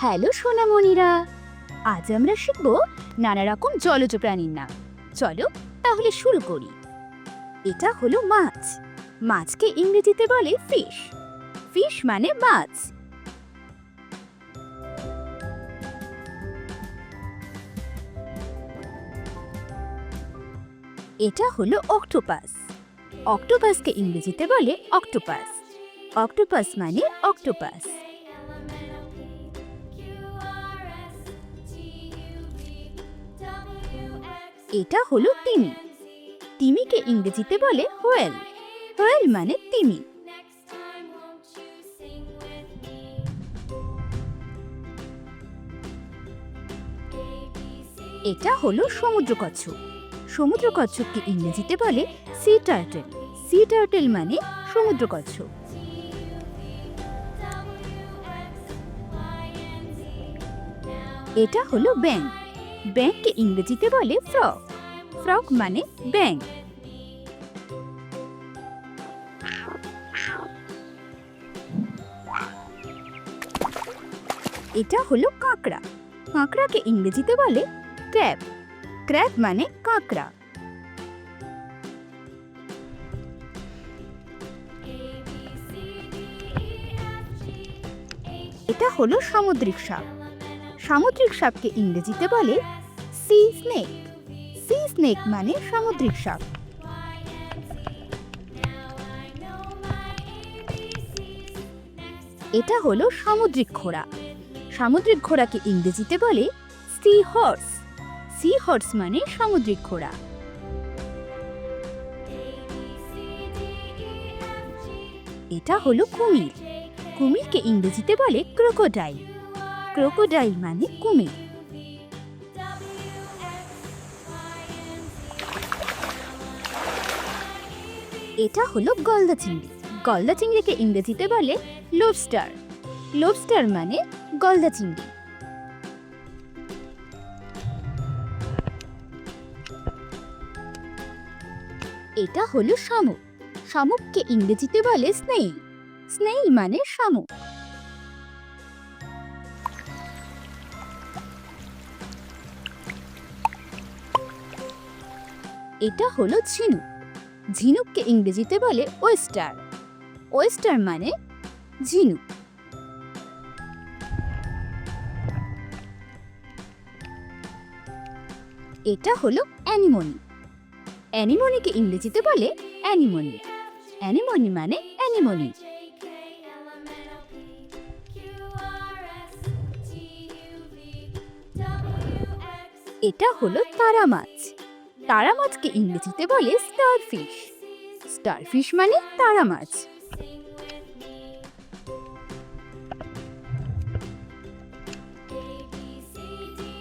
Hello সোনামণিরা, আজ আমরা শিখব নানা রকম জলজ প্রাণীর নাম। চলো তাহলে শুরু করি। এটা হলো মাছ। মাছকে ইংরেজিতে বলে ফিশ। ফিশ মানে মাছ। এটা হলো অক্টোপাস। অক্টোপাসকে ইংরেজিতে বলে অক্টোপাস। অক্টোপাস মানে অক্টোপাস। এটা হলো তিমি। তিমিকে ইংরেজিতে বলে হোয়েল। হোয়েল মানে তিমি। এটা হলো সমুদ্র কচ্ছপ। সমুদ্র কচ্ছপকে ইংরেজিতে বলে সি টার্টল। সি টার্টল মানে সমুদ্র কচ্ছপ। এটা হলো ব্যাঙ। ব্যাঙকে ইংরেজিতে বলে ফ্রগ। ফ্রগ মানে ব্যাঙ। এটা হলো কাঁকড়া। কাঁকড়াকে ইংরেজিতে বলে ক্র্যাব। ক্র্যাব মানে কাঁকড়া। এটা হলো সামুদ্রিক সাপ। সামুদ্রিক সাপকে ইংরেজিতে বলে সি স্নেক। সি স্নেক মানে সামুদ্রিক সাপ। এটা হলো সামুদ্রিক ঘোড়া। সামুদ্রিক ঘোড়াকে ইংরেজিতে বলে সি হর্স। সি হর্স মানে সামুদ্রিক ঘোড়া। এটা হলো কুমির। কুমিরকে ইংরেজিতে বলে ক্রোকোডাইল। ক্রোকোডাইল মানে কুমির। এটা হলো গলদা চিংড়ি। গলদা চিংড়িকে ইংরেজিতে বলে লবস্টার। লবস্টার মানে গলদা চিংড়ি। এটা হলো শামুক। শামুককে ইংরেজিতে বলে স্নেইল। স্নেইল মানে শামুক। এটা হলো ঝিনুক। ঝিনুককে ইংরেজিতে বলে ওয়েস্টার। ওয়েস্টার মানে ঝিনুক। এটা হলো অ্যানিমনি। অ্যানিমনিকে ইংরেজিতে বলে অ্যানিমনি। অ্যানিমনি মানে অ্যানিমনি। এটা হলো তারা মাছ। তারা মাছকে ইংরেজিতে বলে স্টারফিশ। স্টারফিশ মানে তারা মাছ।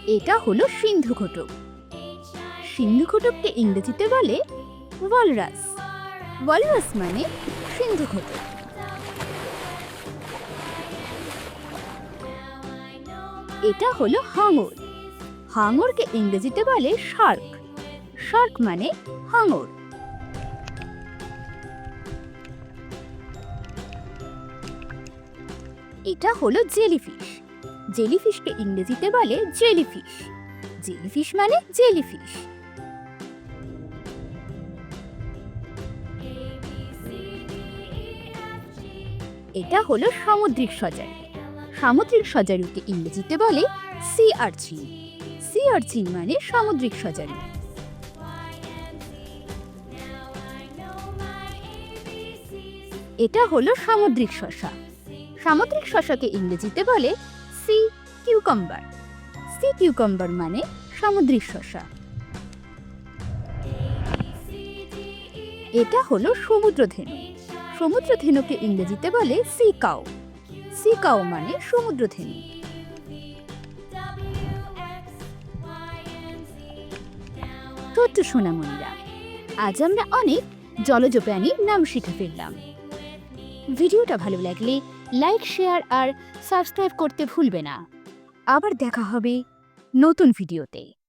এটা হলো সিন্ধু ঘটক। সিন্ধু ঘটককে ইংরেজিতে বলে ওয়ালরাস। ওয়ালরাস মানে সিন্ধু ঘটক। এটা হলো হাঙর। হাঙরকে ইংরেজিতে বলে শার্ক। শার্ক মানে হাঙর। এটা হলো জেলিফিশ। জেলিফিশকে ইংরেজিতে বলে জেলিফিশ। জেলিফিশ মানে জেলিফিশ। এটা হলো সামুদ্রিক সজারু। সামুদ্রিক সজারুকে ইংরেজিতে বলে সি আর্চিন। সি আর্চিন মানে সামুদ্রিক সজারু। এটা হলো সামুদ্রিক শসা। সামুদ্রিক শসাকে ইংরেজিতে বলে সি কিউকাম্বার। সি কিউকাম্বার মানে সামুদ্রিক শসা। এটা হলো সমুদ্র ধেনু। সমুদ্র ধেনুকে ইংরেজিতে বলে সি কাউ। সি কাউ মানে সমুদ্র ধেনু। ছোট্ট সোনামণিরা, আজ আমরা অনেক জলজ প্রাণীর নাম শিখে ফেললাম। ভিডিওটা ভালো লাগলে লাইক, শেয়ার আর সাবস্ক্রাইব করতে ভুলবে না। আবার দেখা হবে নতুন ভিডিওতে।